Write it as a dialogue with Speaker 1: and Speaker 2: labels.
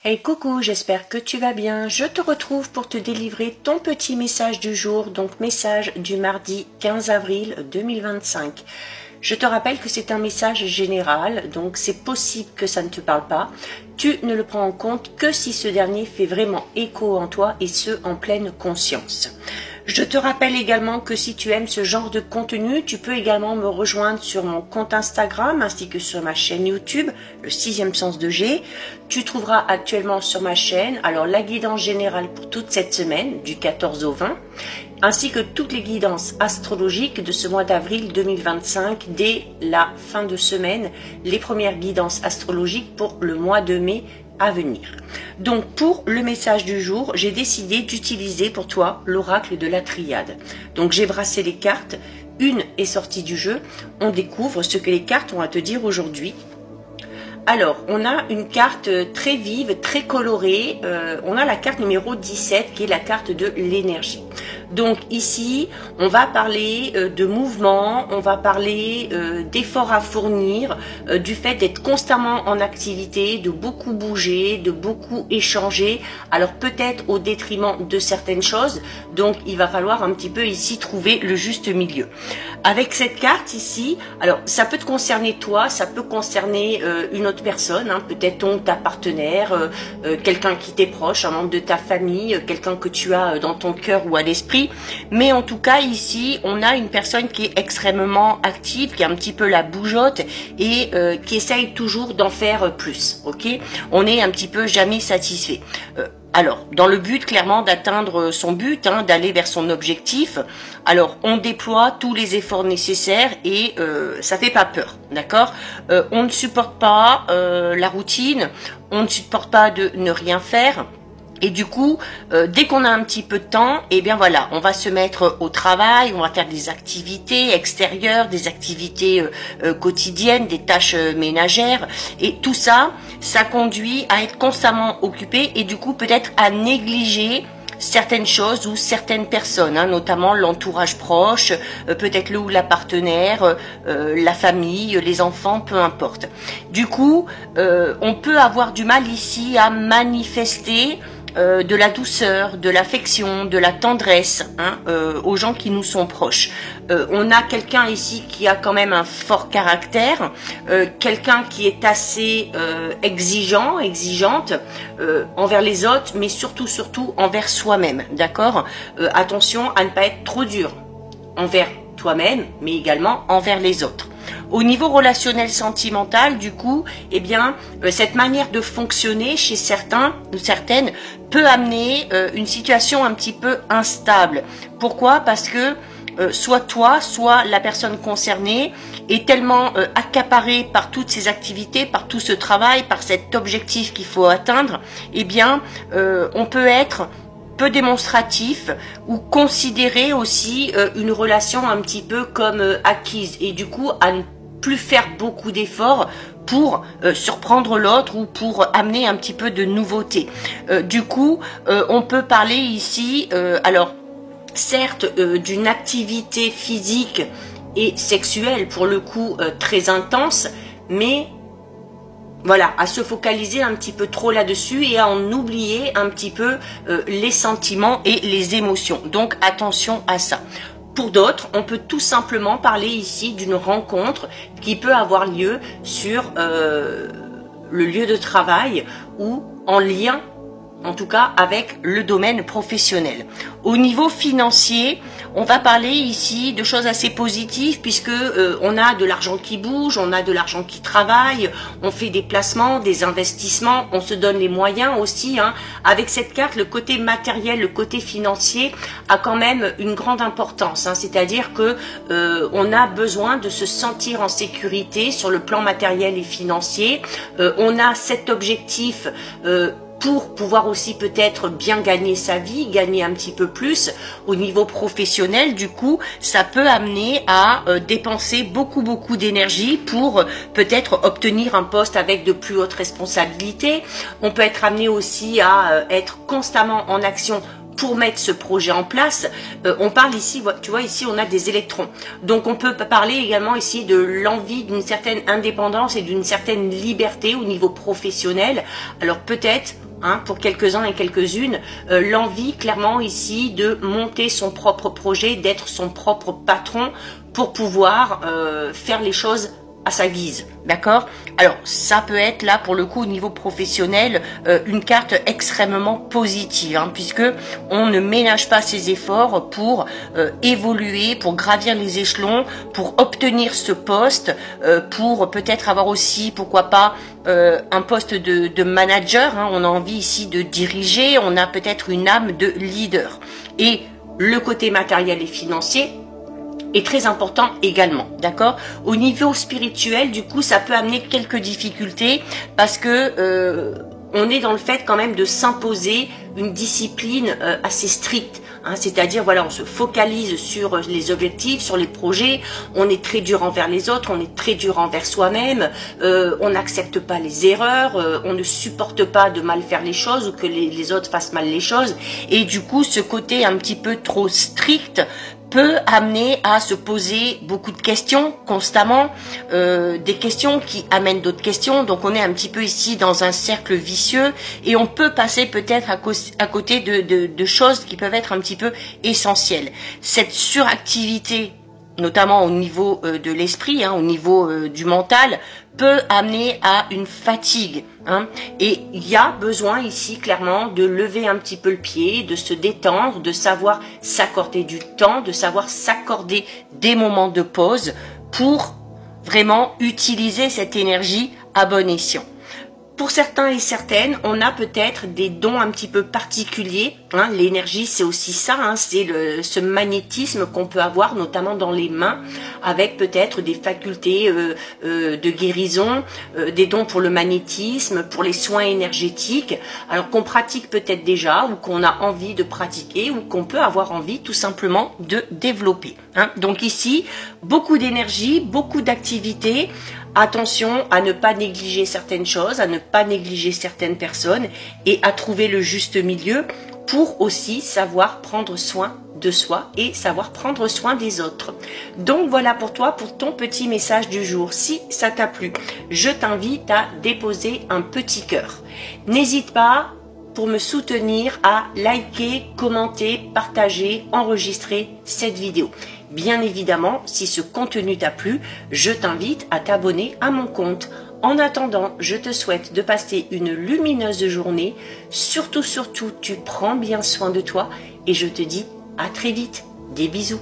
Speaker 1: Hey coucou, j'espère que tu vas bien. Je te retrouve pour te délivrer ton petit message du jour, donc message du mardi 15 avril 2025. Je te rappelle que c'est un message général, donc c'est possible que ça ne te parle pas. Tu ne le prends en compte que si ce dernier fait vraiment écho en toi et ce en pleine conscience. Je te rappelle également que si tu aimes ce genre de contenu, tu peux également me rejoindre sur mon compte Instagram ainsi que sur ma chaîne YouTube, le 6e sens de G. Tu trouveras actuellement sur ma chaîne alors la guidance générale pour toute cette semaine, du 14 au 20, ainsi que toutes les guidances astrologiques de ce mois d'avril 2025 dès la fin de semaine, les premières guidances astrologiques pour le mois de mai à venir. Donc pour le message du jour, j'ai décidé d'utiliser pour toi l'oracle de la triade. Donc j'ai brassé les cartes, une est sortie du jeu, on découvre ce que les cartes ont à te dire aujourd'hui. Alors, on a une carte très vive, très colorée, on a la carte numéro 17 qui est la carte de l'énergie. Donc ici, on va parler de mouvement, on va parler d'efforts à fournir, du fait d'être constamment en activité, de beaucoup bouger, de beaucoup échanger, alors peut-être au détriment de certaines choses, donc il va falloir un petit peu ici trouver le juste milieu. Avec cette carte ici, alors ça peut te concerner toi, ça peut concerner une autre personne, hein, peut-être ta partenaire, quelqu'un qui t'est proche, un membre de ta famille, quelqu'un que tu as dans ton cœur ou à l'esprit, mais en tout cas ici on a une personne qui est extrêmement active, qui a un petit peu la bougeotte et qui essaye toujours d'en faire plus, ok? On est un petit peu jamais satisfait. Alors, dans le but clairement d'atteindre son but, hein, d'aller vers son objectif, alors on déploie tous les efforts nécessaires et ça fait pas peur, d'accord? On ne supporte pas la routine, on ne supporte pas de ne rien faire. Et du coup, dès qu'on a un petit peu de temps, eh bien voilà, on va se mettre au travail, on va faire des activités extérieures, des activités quotidiennes, des tâches ménagères. Et tout ça, ça conduit à être constamment occupé et du coup peut-être à négliger certaines choses ou certaines personnes, hein, notamment l'entourage proche, peut-être le ou la partenaire, la famille, les enfants, peu importe. Du coup, on peut avoir du mal ici à manifester de la douceur, de l'affection, de la tendresse, hein, aux gens qui nous sont proches. On a quelqu'un ici qui a quand même un fort caractère, quelqu'un qui est assez exigeant, exigeante envers les autres, mais surtout envers soi-même, d'accord? Attention à ne pas être trop dur envers toi-même, mais également envers les autres. Au niveau relationnel sentimental, du coup, eh bien, cette manière de fonctionner chez certains ou certaines peut amener une situation un petit peu instable. Pourquoi? Parce que soit toi, soit la personne concernée est tellement accaparée par toutes ces activités, par tout ce travail, par cet objectif qu'il faut atteindre, eh bien, on peut être peu démonstratif ou considérer aussi une relation un petit peu comme acquise et du coup à ne plus faire beaucoup d'efforts pour surprendre l'autre ou pour amener un petit peu de nouveauté. Du coup, on peut parler ici, alors certes d'une activité physique et sexuelle pour le coup très intense, mais voilà, à se focaliser un petit peu trop là-dessus et à en oublier un petit peu les sentiments et les émotions. Donc attention à ça. Pour d'autres, on peut tout simplement parler ici d'une rencontre qui peut avoir lieu sur le lieu de travail ou en lien, en tout cas avec le domaine professionnel. Au niveau financier, on va parler ici de choses assez positives puisque on a de l'argent qui bouge, on a de l'argent qui travaille, on fait des placements, des investissements, on se donne les moyens aussi, hein. Avec cette carte, le côté matériel, le côté financier a quand même une grande importance, hein. C'est-à-dire que on a besoin de se sentir en sécurité sur le plan matériel et financier. On a cet objectif pour pouvoir aussi peut-être bien gagner sa vie, gagner un petit peu plus au niveau professionnel. Du coup, ça peut amener à dépenser beaucoup d'énergie pour peut-être obtenir un poste avec de plus hautes responsabilités. On peut être amené aussi à être constamment en action pour mettre ce projet en place, on parle ici, tu vois, ici on a des électrons. Donc on peut parler également ici de l'envie d'une certaine indépendance et d'une certaine liberté au niveau professionnel. Alors peut-être, hein, pour quelques-uns et quelques-unes, l'envie clairement ici de monter son propre projet, d'être son propre patron pour pouvoir faire les choses à sa guise, d'accord? Alors ça peut être là pour le coup au niveau professionnel une carte extrêmement positive, hein, puisque on ne ménage pas ses efforts pour évoluer, pour gravir les échelons, pour obtenir ce poste, pour peut-être avoir aussi, pourquoi pas, un poste de manager, hein, on a envie ici de diriger, on a peut-être une âme de leader. Et le côté matériel et financier est très important également, d'accord? Au niveau spirituel, du coup, ça peut amener quelques difficultés parce que on est dans le fait quand même de s'imposer une discipline assez stricte. Hein, c'est-à-dire, voilà, on se focalise sur les objectifs, sur les projets, on est très dur envers les autres, on est très dur envers soi-même, on n'accepte pas les erreurs, on ne supporte pas de mal faire les choses ou que les autres fassent mal les choses. Et du coup, ce côté un petit peu trop strict peut amener à se poser beaucoup de questions constamment, des questions qui amènent d'autres questions. Donc on est un petit peu ici dans un cercle vicieux et on peut passer peut-être à côté de choses qui peuvent être un petit peu essentielles. Cette suractivité, notamment au niveau de l'esprit, hein, au niveau du mental, peut amener à une fatigue. Hein, et il y a besoin ici clairement de lever un petit peu le pied, de se détendre, de savoir s'accorder du temps, de savoir s'accorder des moments de pause pour vraiment utiliser cette énergie à bon escient. Pour certains et certaines, on a peut-être des dons un petit peu particuliers. Hein. L'énergie, c'est aussi ça, hein, c'est ce magnétisme qu'on peut avoir, notamment dans les mains, avec peut-être des facultés de guérison, des dons pour le magnétisme, pour les soins énergétiques, alors qu'on pratique peut-être déjà, ou qu'on a envie de pratiquer, ou qu'on peut avoir envie tout simplement de développer. Hein. Donc ici, beaucoup d'énergie, beaucoup d'activité. Attention à ne pas négliger certaines choses, à ne pas négliger certaines personnes et à trouver le juste milieu pour aussi savoir prendre soin de soi et savoir prendre soin des autres. Donc voilà pour toi, pour ton petit message du jour. Si ça t'a plu, je t'invite à déposer un petit cœur. N'hésite pas pour me soutenir à liker, commenter, partager, enregistrer cette vidéo. Bien évidemment, si ce contenu t'a plu, je t'invite à t'abonner à mon compte. En attendant, je te souhaite de passer une lumineuse journée. Surtout, tu prends bien soin de toi et je te dis à très vite. Des bisous.